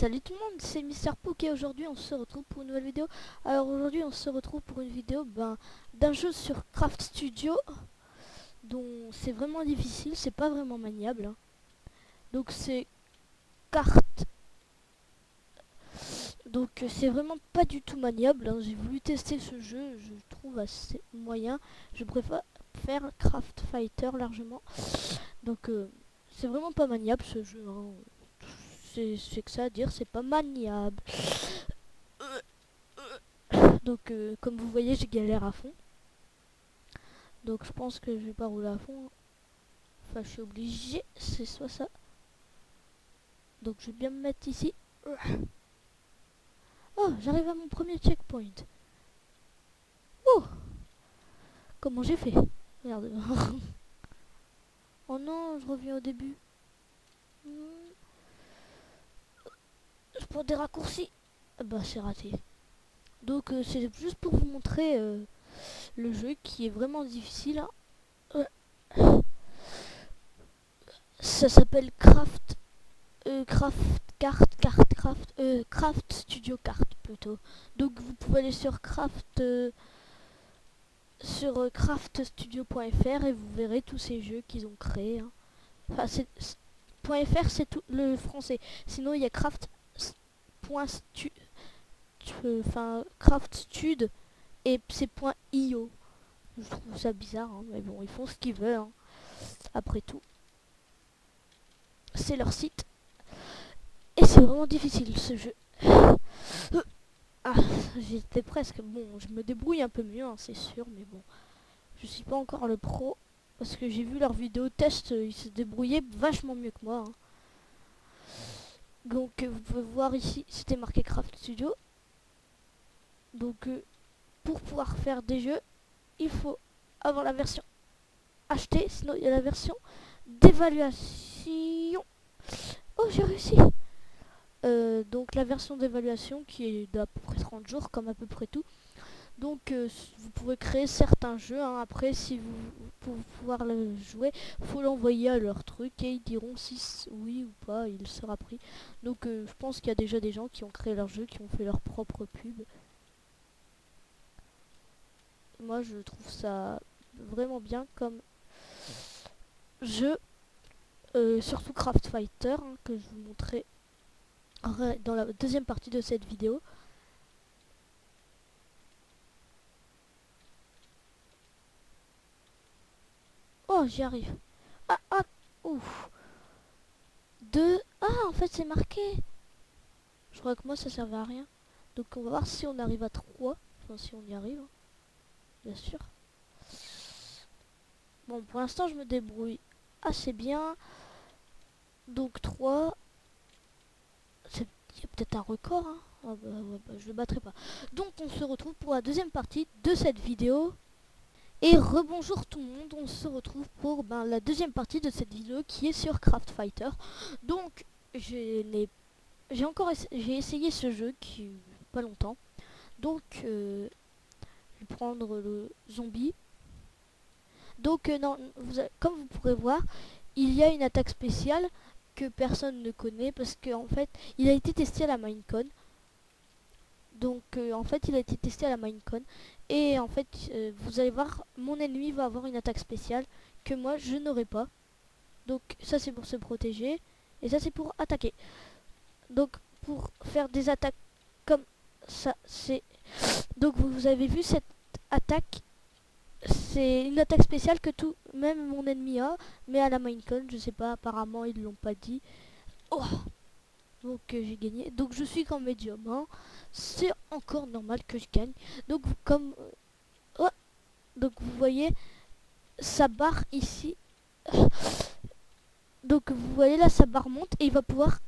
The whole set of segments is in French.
Salut tout le monde, c'est Mister Pook et aujourd'hui on se retrouve pour une nouvelle vidéo. Alors aujourd'hui on se retrouve pour une vidéo d'un jeu sur Craft Studio dont c'est vraiment difficile, c'est pas vraiment maniable, hein. Donc c'est carte. Donc c'est vraiment pas du tout maniable, hein. J'ai voulu tester ce jeu, je le trouve assez moyen. Je préfère faire Craft Fighter largement. Donc c'est vraiment pas maniable ce jeu, hein. C'est que ça à dire, c'est pas maniable. Donc comme vous voyez, je galère à fond. Donc je pense que je vais pas rouler à fond. Enfin, je suis obligé, c'est soit ça. Donc je vais bien me mettre ici. Oh, j'arrive à mon premier checkpoint. Oh, comment j'ai fait? Regardez. Oh non, je reviens au début. Je prends des raccourcis. Ah bah c'est raté. Donc c'est juste pour vous montrer le jeu qui est vraiment difficile, hein. Ça s'appelle Craft Studio Cart plutôt. Donc vous pouvez aller sur craftstudio.fr et vous verrez tous ces jeux qu'ils ont créés, hein. Enfin, .fr c'est tout le français. Sinon il y a craft.stud et c'est .io. Je trouve ça bizarre, hein, mais bon, ils font ce qu'ils veulent, hein. Après tout, c'est leur site. Et c'est vraiment difficile ce jeu. Ah, j'étais presque. Bon, je me débrouille un peu mieux, hein, c'est sûr, mais bon. Je suis pas encore le pro. Parce que j'ai vu leur vidéo test, ils se débrouillaient vachement mieux que moi, hein. Donc vous pouvez voir ici, c'était marqué Craft Studio. Donc pour pouvoir faire des jeux, il faut avoir la version achetée, sinon il y a la version d'évaluation. Oh, j'ai réussi. Donc la version d'évaluation qui est d'à peu près 30 jours, comme à peu près tout. Donc vous pouvez créer certains jeux, hein. Après, si vous pour pouvoir le jouer, faut l'envoyer à leur truc et ils diront si oui ou pas il sera pris. Donc je pense qu'il y a déjà des gens qui ont créé leur jeu, qui ont fait leur propre pub. Moi je trouve ça vraiment bien comme jeu, surtout Craft Fighter, hein, que je vous montrerai dans la deuxième partie de cette vidéo. Oh, j'y arrive. Ah, ah, ouf. Deux. Ah, en fait, c'est marqué. Je crois que moi, ça servait à rien. Donc, on va voir si on arrive à 3. Enfin, si on y arrive, hein, bien sûr. Bon, pour l'instant, je me débrouille assez bien. Donc, 3. Il y a peut-être un record, hein. Ah bah, ouais, bah, je le battrai pas. Donc, on se retrouve pour la deuxième partie de cette vidéo. Et rebonjour tout le monde, on se retrouve pour la deuxième partie de cette vidéo qui est sur Craft Fighter. Donc j'ai essayé ce jeu qui pas longtemps. Donc je vais prendre le zombie. Donc non, comme vous pourrez voir, il y a une attaque spéciale que personne ne connaît parce qu'en fait il a été testé à la Minecon. Donc en fait il a été testé à la Minecon. Et en fait vous allez voir, mon ennemi va avoir une attaque spéciale que moi je n'aurai pas. Donc ça c'est pour se protéger. Et ça c'est pour attaquer. Donc pour faire des attaques comme ça, c'est... Donc vous avez vu cette attaque. C'est une attaque spéciale que tout, même mon ennemi a. Mais à la Minecon, je sais pas, apparemment ils l'ont pas dit. Oh, donc j'ai gagné. Donc je suis qu'en médium, hein. C'est encore normal que je gagne. Donc comme... oh, donc vous voyez, sa barre ici. Donc vous voyez là, sa barre monte et il va pouvoir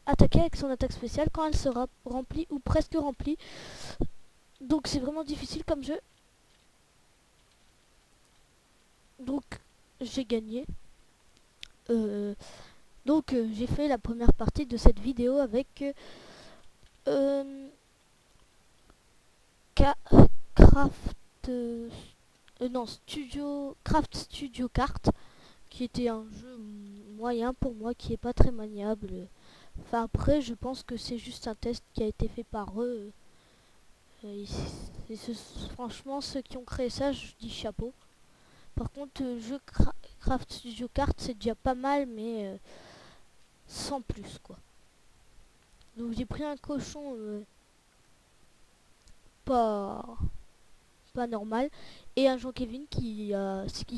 attaquer avec son attaque spéciale quand elle sera remplie ou presque remplie. Donc c'est vraiment difficile comme jeu. Donc j'ai gagné. Donc j'ai fait la première partie de cette vidéo avec Craft non Craft Studio Cart, qui était un jeu moyen pour moi, qui est pas très maniable. Enfin après, je pense que c'est juste un test qui a été fait par eux. Franchement, ceux qui ont créé ça, je dis chapeau. Par contre, Craft Studio Kart, c'est déjà pas mal, mais sans plus, quoi. Donc j'ai pris un cochon pas pas normal et un Jean-Kevin qui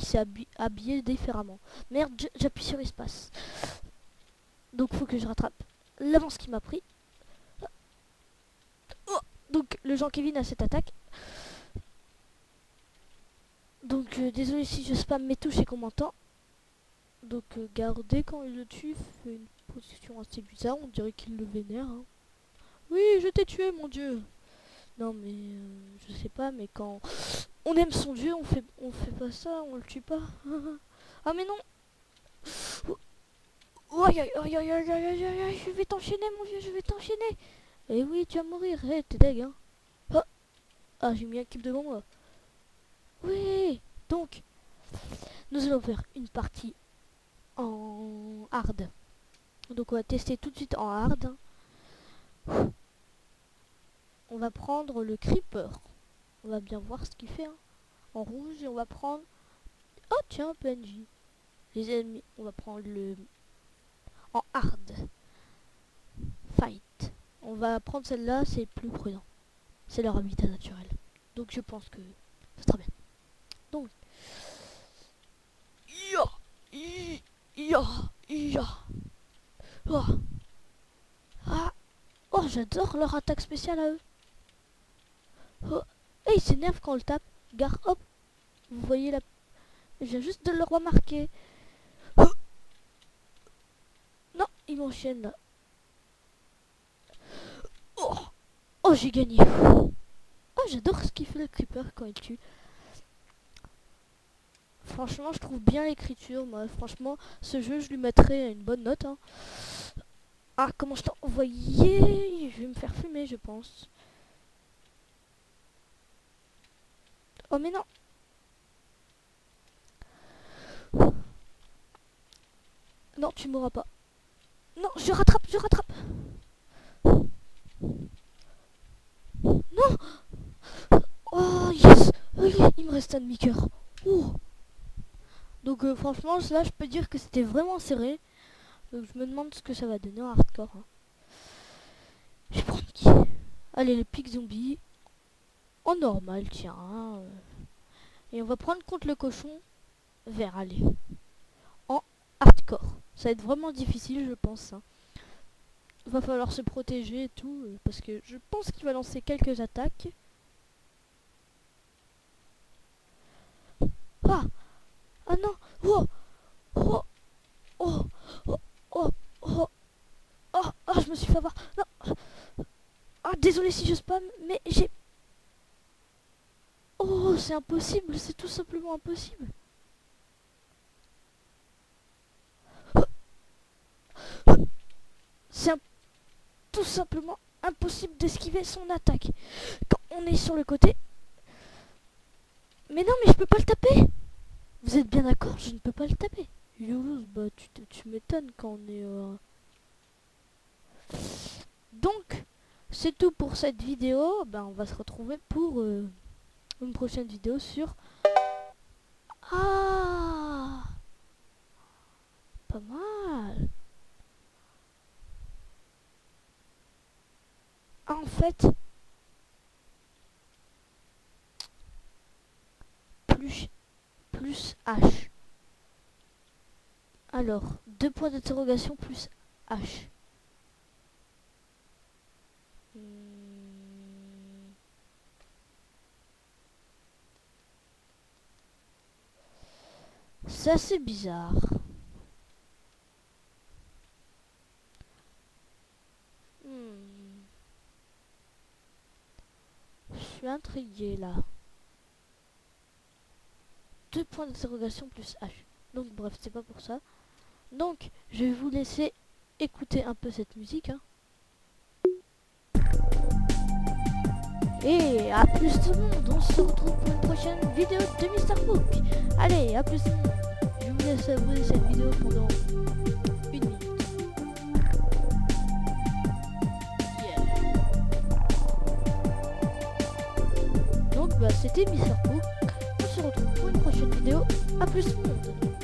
s'est habillé différemment. Merde, j'appuie sur espace. Donc faut que je rattrape l'avance qui m'a pris. Oh, donc le Jean-Kevin a cette attaque. Donc désolé si je spamme mes touches et qu'on m'entend. Donc gardez quand il le tue, fait une position assez bizarre, on dirait qu'il le vénère. Hein. Oui, je t'ai tué mon dieu. Non mais je sais pas, mais quand on aime son dieu, on fait pas ça, on le tue pas. Ah mais non. Aïe aïe aïe aïe aïe aïe aïe aïe, je vais t'enchaîner mon vieux, je vais t'enchaîner. Eh oui, tu vas mourir, t'es deg hein. Ah, ah j'ai mis un cube devant moi. Oui, donc nous allons faire une partie en hard. Donc on va tester tout de suite en hard. On va prendre le creeper. On va bien voir ce qu'il fait hein. En rouge et on va prendre... Oh tiens, PNJ. Les ennemis, on va prendre le... En hard. Fight. On va prendre celle-là, c'est plus prudent. C'est leur habitat naturel. Donc je pense que ça sera bien. Donc... Oh. Ah. Oh, j'adore leur attaque spéciale à eux. Oh. Et ils s'énervent quand on le tape. Gare, hop. Vous voyez la... Je viens juste de le remarquer. Oh. Non, il m'enchaîne là. Oh, oh j'ai gagné. Oh, j'adore ce qu'il fait le creeper quand il tue. Franchement, je trouve bien l'écriture. Moi, franchement, ce jeu, je lui mettrais une bonne note. Hein. Ah, comment je t'ai envoyé? Je vais me faire fumer, je pense. Oh, mais non. Non, tu mourras pas. Non, je rattrape, je rattrape. Non. Oh, yes. Oui, il me reste un demi-cœur. Oh. Donc, franchement, là, je peux dire que c'était vraiment serré. Donc, je me demande ce que ça va donner en hardcore. Hein. Je vais prendre qui? Allez, le pic zombie. En normal, tiens. Hein. Et on va prendre contre le cochon vert, allez. En hardcore. Ça va être vraiment difficile, je pense. Hein. Va falloir se protéger et tout. Parce que je pense qu'il va lancer quelques attaques. Ah! Ah non! Oh! Oh! Oh! Oh! Oh! Oh! Oh! Oh! Je me suis fait avoir! Non! Ah, désolé si je spam, mais j'ai... Oh, c'est impossible, c'est tout simplement impossible. C'est tout simplement impossible d'esquiver son attaque. Quand on est sur le côté... Mais non, mais je peux pas le taper. Vous êtes bien d'accord, je ne peux pas le taper. Youlous, bah tu m'étonnes quand on est... Donc, c'est tout pour cette vidéo. Ben, on va se retrouver pour une prochaine vidéo sur... Ah, pas mal. Ah, en fait, plus H. Alors, 2 points d'interrogation plus H. C'est assez bizarre. Je suis intriguée là. 2 points d'interrogation plus H. Donc bref, c'est pas pour ça. Donc, je vais vous laisser écouter un peu cette musique. Hein. Et à plus tout le monde, on se retrouve pour une prochaine vidéo de Mr. Book. Allez, à plus tout le monde. Je vous laisse savourer cette vidéo pendant 1 minute. bah c'était Mister Pooh. On se retrouve pour une prochaine vidéo. A plus monde.